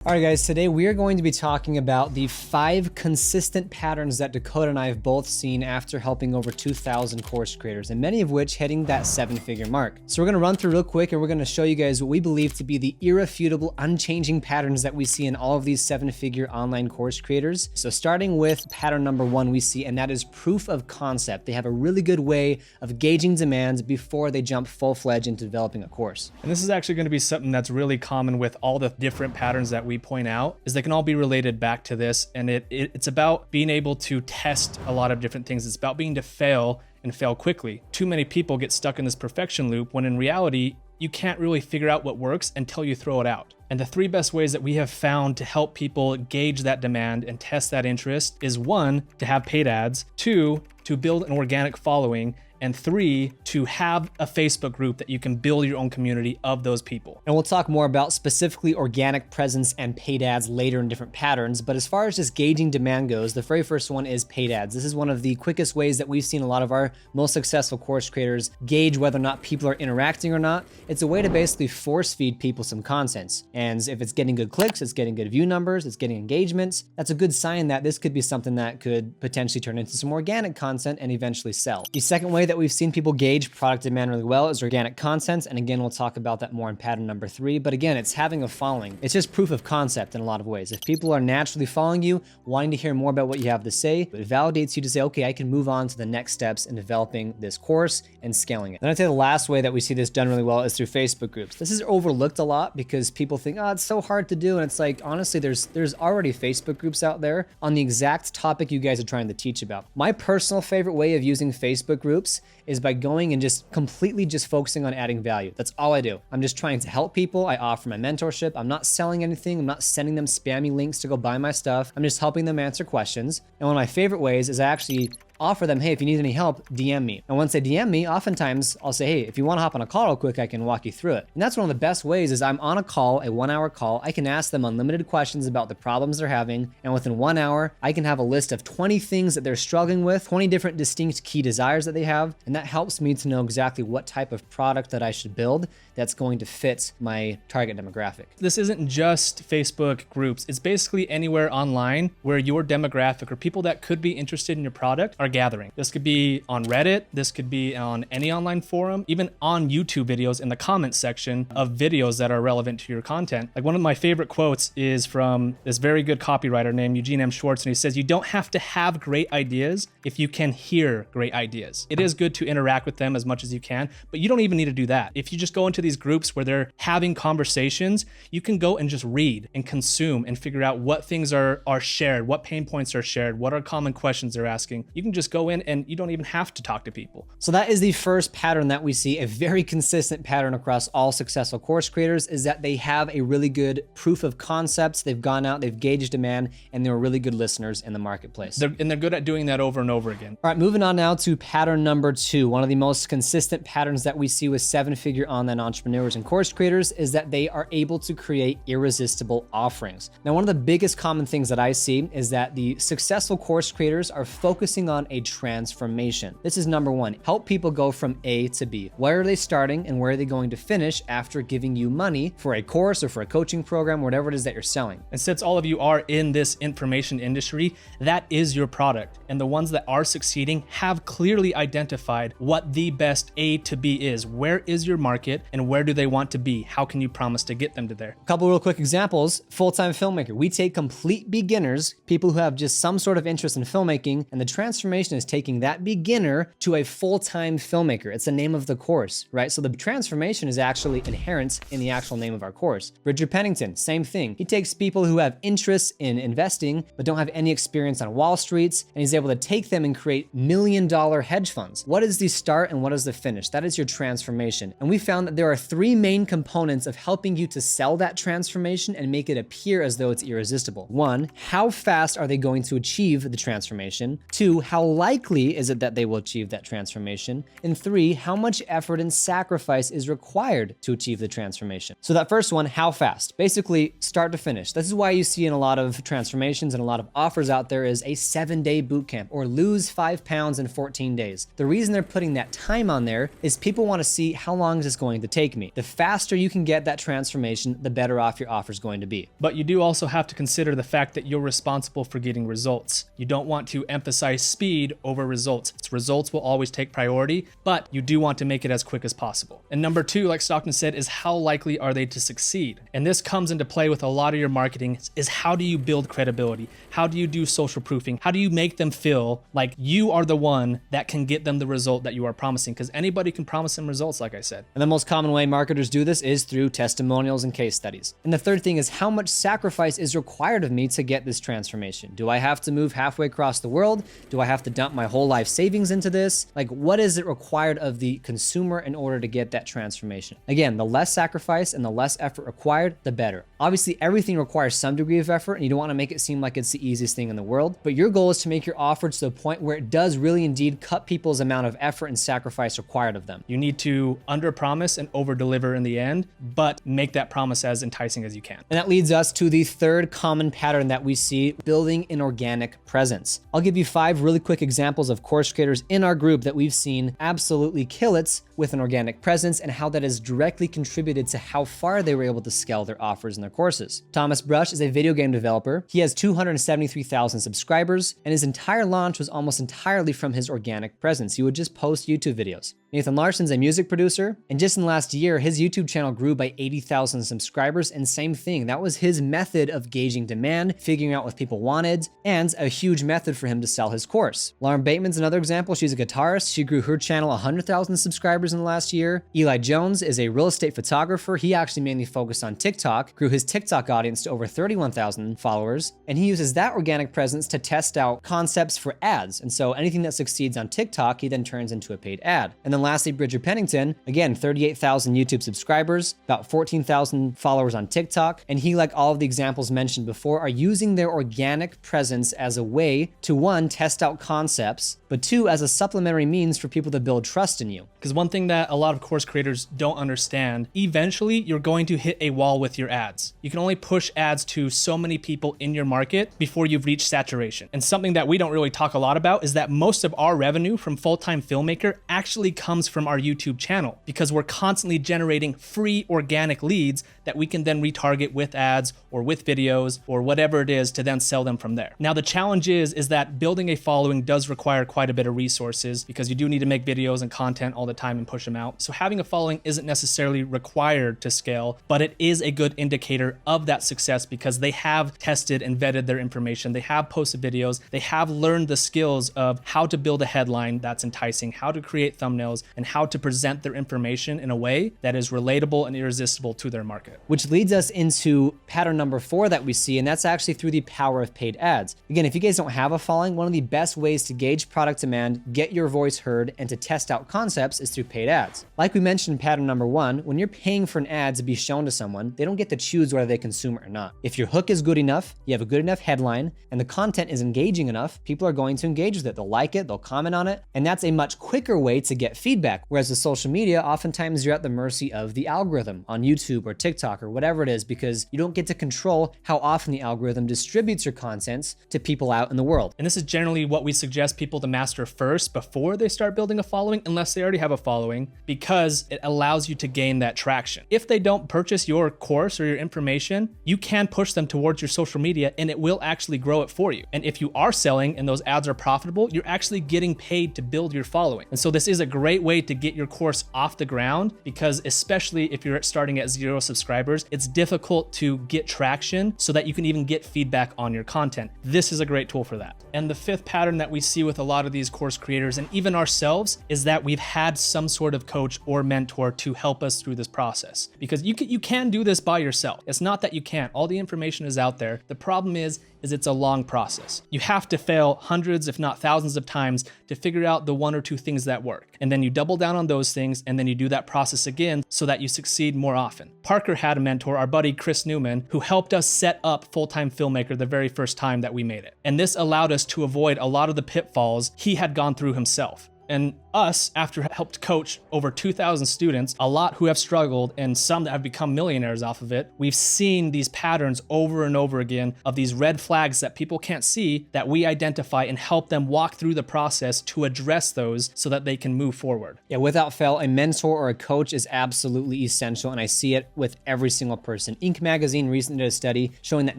All right, guys, today we are going to be talking about the 5 consistent patterns that Dakota and I have both seen after helping over 2,000 course creators, and many of which hitting that 7-figure mark. So we're going to run through real quick and we're going to show you guys what we believe to be the irrefutable, unchanging patterns that we see in all of these 7-figure online course creators. So starting with pattern number 1 we see, and that is proof of concept. They have a really good way of gauging demands before they jump full-fledged into developing a course. And this is actually going to be something that's really common with all the different patterns that we point out, is they can all be related back to this. And it's about being able to test a lot of different things. It's about being to fail and fail quickly. Too many people get stuck in this perfection loop when in reality, you can't really figure out what works until you throw it out. And the 3 best ways that we have found to help people gauge that demand and test that interest is 1, to have paid ads, 2, to build an organic following, and 3, to have a Facebook group that you can build your own community of those people. And we'll talk more about specifically organic presence and paid ads later in different patterns, but as far as just gauging demand goes, the very first one is paid ads. This is one of the quickest ways that we've seen a lot of our most successful course creators gauge whether or not people are interacting or not. It's a way to basically force feed people some content. And if it's getting good clicks, it's getting good view numbers, it's getting engagements, that's a good sign that this could be something that could potentially turn into some organic content and eventually sell. The second way that we've seen people gauge product demand really well is organic content. And again, we'll talk about that more in pattern number 3. But again, it's having a following. It's just proof of concept in a lot of ways. If people are naturally following you, wanting to hear more about what you have to say, it validates you to say, okay, I can move on to the next steps in developing this course and scaling it. Then I'd say the last way that we see this done really well is through Facebook groups. This is overlooked a lot because people think, oh, it's so hard to do. And it's like, honestly, there's already Facebook groups out there on the exact topic you guys are trying to teach about. My personal favorite way of using Facebook groups is by going and just completely just focusing on adding value. That's all I do. I'm just trying to help people. I offer my mentorship. I'm not selling anything. I'm not sending them spammy links to go buy my stuff. I'm just helping them answer questions. And one of my favorite ways is I actually offer them, hey, if you need any help, DM me. And once they DM me, oftentimes I'll say, hey, if you want to hop on a call real quick, I can walk you through it. And that's one of the best ways is I'm on a call, a 1-hour call. I can ask them unlimited questions about the problems they're having. And within 1 hour, I can have a list of 20 things that they're struggling with, 20 different distinct key desires that they have. And that helps me to know exactly what type of product that I should build that's going to fit my target demographic. This isn't just Facebook groups. It's basically anywhere online where your demographic or people that could be interested in your product are gathering. This could be on Reddit. This could be on any online forum, even on YouTube videos in the comments section of videos that are relevant to your content. Like one of my favorite quotes is from this very good copywriter named Eugene M. Schwartz, and he says, you don't have to have great ideas if you can hear great ideas. It is good to interact with them as much as you can, but you don't even need to do that. If you just go into these groups where they're having conversations, you can go and just read and consume and figure out what things are shared, what pain points are shared, what are common questions they're asking. You can just go in and you don't even have to talk to people. So that is the first pattern that we see, a very consistent pattern across all successful course creators, is that they have a really good proof of concepts. They've gone out, they've gauged demand, and they're really good listeners in the marketplace. They're good at doing that over and over again. All right, moving on now to pattern number 2. One of the most consistent patterns that we see with 7-figure online entrepreneurs and course creators is that they are able to create irresistible offerings. Now, one of the biggest common things that I see is that the successful course creators are focusing on a transformation. This is number 1. Help people go from A to B. Where are they starting and where are they going to finish after giving you money for a course or for a coaching program, whatever it is that you're selling? And since all of you are in this information industry, that is your product. And the ones that are succeeding have clearly identified what the best A to B is. Where is your market and where do they want to be? How can you promise to get them to there? A couple real quick examples. Full-time filmmaker. We take complete beginners, people who have just some sort of interest in filmmaking, and the transformation is taking that beginner to a full-time filmmaker. It's the name of the course, right? So the transformation is actually inherent in the actual name of our course. Richard Pennington, same thing. He takes people who have interests in investing, but don't have any experience on Wall Street, and he's able to take them and create $million hedge funds. What is the start and what is the finish? That is your transformation. And we found that there are 3 main components of helping you to sell that transformation and make it appear as though it's irresistible. 1, how fast are they going to achieve the transformation? 2, how likely is it that they will achieve that transformation? And 3, how much effort and sacrifice is required to achieve the transformation? So that first one, how fast? Basically, start to finish. This is why you see in a lot of transformations and a lot of offers out there is a 7-day boot camp or lose 5 pounds in 14 days. The reason they're putting that time on there is people want to see how long is this going to take. take me. The faster you can get that transformation, the better off your offer is going to be. But you do also have to consider the fact that you're responsible for getting results. You don't want to emphasize speed over results. Results will always take priority, but you do want to make it as quick as possible. And number two, like Stockton said, is how likely are they to succeed? And this comes into play with a lot of your marketing, is how do you build credibility? How do you do social proofing? How do you make them feel like you are the one that can get them the result that you are promising? Because anybody can promise them results, like I said. And the most common way marketers do this is through testimonials and case studies. And the third thing is, how much sacrifice is required of me to get this transformation? Do I have to move halfway across the world? Do I have to dump my whole life savings into this? Like, what is it required of the consumer in order to get that transformation? Again, the less sacrifice and the less effort required, the better. Obviously, everything requires some degree of effort, and you don't want to make it seem like it's the easiest thing in the world, but your goal is to make your offer to the point where it does really indeed cut people's amount of effort and sacrifice required of them. You need to underpromise and overdeliver in the end, but make that promise as enticing as you can. And that leads us to the third common pattern that we see, building an organic presence. I'll give you 5 really quick examples of course creators in our group that we've seen absolutely kill it with an organic presence, and how that has directly contributed to how far they were able to scale their offers and their courses. Thomas Brush is a video game developer. He has 273,000 subscribers, and his entire launch was almost entirely from his organic presence. He would just post YouTube videos. Nathan Larson's a music producer, and just in the last year, his YouTube channel grew by 80,000 subscribers, and same thing. That was his method of gauging demand, figuring out what people wanted, and a huge method for him to sell his course. Lauren Bateman's another example. She's a guitarist. She grew her channel 100,000 subscribers in the last year. Eli Jones is a real estate photographer. He actually mainly focused on TikTok, grew his TikTok audience to over 31,000 followers, and he uses that organic presence to test out concepts for ads. And so anything that succeeds on TikTok, he then turns into a paid ad. And then lastly, Bridger Pennington, again, 38,000 YouTube subscribers, about 14,000 followers on TikTok. And he, like all of the examples mentioned before, are using their organic presence as a way to, 1, test out concepts, but 2, as a supplementary means for people to build trust in you. Because one thing that a lot of course creators don't understand, eventually you're going to hit a wall with your ads. You can only push ads to so many people in your market before you've reached saturation. And something that we don't really talk a lot about is that most of our revenue from Full-Time Filmmaker actually comes from our YouTube channel, because we're constantly generating free organic leads that we can then retarget with ads or with videos or whatever it is to then sell them from there. Now, the challenge is that building a following does require quite a bit of resources, because you do need to make videos and content all the time and push them out. So having a following isn't necessarily required to scale, but it is a good indicator of that success, because they have tested and vetted their information. They have posted videos. They have learned the skills of how to build a headline that's enticing, how to create thumbnails, and how to present their information in a way that is relatable and irresistible to their market. Which leads us into pattern number 4 that we see, and that's actually through the power of paid ads. Again, if you guys don't have a following, one of the best ways to gauge product demand, get your voice heard, and to test out concepts is through paid ads. Like we mentioned in pattern number 1, when you're paying for an ad to be shown to someone, they don't get to choose whether they consume it or not. If your hook is good enough, you have a good enough headline, and the content is engaging enough, people are going to engage with it. They'll like it, they'll comment on it, and that's a much quicker way to get feedback. Whereas with social media, oftentimes you're at the mercy of the algorithm on YouTube or TikTok or whatever it is, because you don't get to control how often the algorithm distributes your content to people out in the world. And this is generally what we suggest people to master first before they start building a following, unless they already have a following, because it allows you to gain that traction. If they don't purchase your course or your information, you can push them towards your social media and it will actually grow it for you. And if you are selling and those ads are profitable, you're actually getting paid to build your following. And so this is a great way to get your course off the ground, because especially if you're starting at 0 subscribers, it's difficult to get traction so that you can even get feedback on your content. This is a great tool for that. And the 5th pattern that we see with a lot of these course creators and even ourselves is that we've had some sort of coach or mentor to help us through this process, because you can do this by yourself. It's not that you can't. All the information is out there. The problem is it's a long process. You have to fail hundreds, if not thousands of times to figure out the 1 or 2 things that work. And then you double down on those things, and then you do that process again so that you succeed more often. Parker had a mentor, our buddy Chris Newman, who helped us set up Full-Time Filmmaker the very first time that we made it. And this allowed us to avoid a lot of the pitfalls he had gone through himself. And us, after helped coach over 2,000 students, a lot who have struggled and some that have become millionaires off of it, we've seen these patterns over and over again of these red flags that people can't see that we identify and help them walk through the process to address those so that they can move forward. Yeah, without fail, a mentor or a coach is absolutely essential, and I see it with every single person. Inc. magazine recently did a study showing that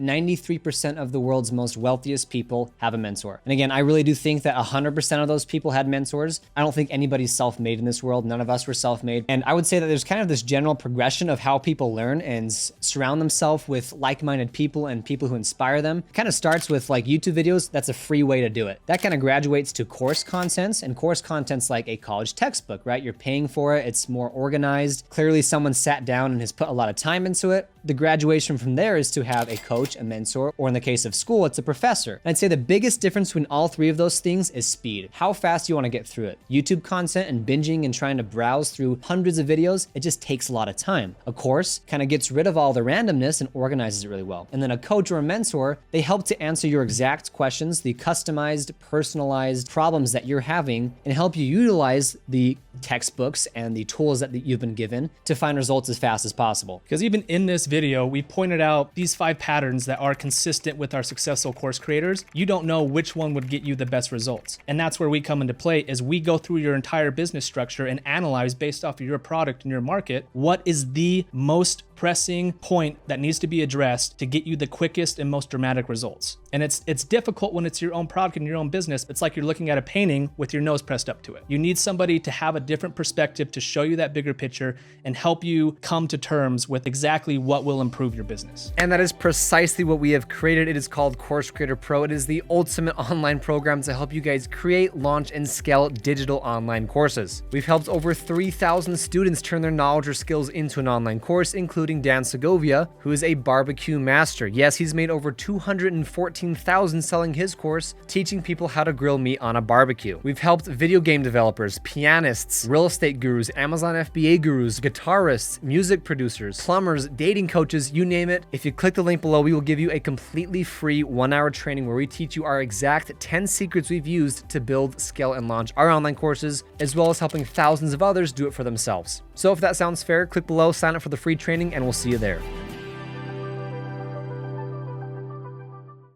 93% of the world's most wealthiest people have a mentor. And again, I really do think that 100% of those people had mentors. I don't think anybody's self-made in this world. None of us were self-made. And I would say that there's kind of this general progression of how people learn and surround themselves with like-minded people and people who inspire them. It kind of starts with like YouTube videos. That's a free way to do it. That kind of graduates to course contents, and course content's like a college textbook, right? You're paying for it. It's more organized. Clearly someone sat down and has put a lot of time into it. The graduation from there is to have a coach, a mentor, or in the case of school, it's a professor. And I'd say the biggest difference between all three of those things is speed. How fast you want to get through it. YouTube content and binging and trying to browse through hundreds of videos, it just takes a lot of time. A course kind of gets rid of all the randomness and organizes it really well. And then a coach or a mentor, they help to answer your exact questions, the customized, personalized problems that you're having, and help you utilize the textbooks and the tools that you've been given to find results as fast as possible. Because even in this video, we pointed out these 5 patterns that are consistent with our successful course creators. You don't know which one would get you the best results. And that's where we come into play, is we go through your entire business structure and analyze based off of your product and your market, what is the most pressing point that needs to be addressed to get you the quickest and most dramatic results. And it's difficult when it's your own product and your own business. It's like you're looking at a painting with your nose pressed up to it. You need somebody to have a different perspective to show you that bigger picture and help you come to terms with exactly what will improve your business. And that is precisely what we have created. It is called Course Creator Pro. It is the ultimate online program to help you guys create, launch, and scale digital online courses. We've helped over 3,000 students turn their knowledge or skills into an online course, including Dan Segovia, who is a barbecue master. Yes, he's made over $214,000 selling his course, teaching people how to grill meat on a barbecue. We've helped video game developers, pianists, real estate gurus, Amazon FBA gurus, guitarists, music producers, plumbers, dating coaches, you name it. If you click the link below, we will give you a completely free 1-hour training where we teach you our exact 10 secrets we've used to build, scale, and launch our online courses, as well as helping thousands of others do it for themselves. So if that sounds fair, click below, sign up for the free training, and we'll see you there.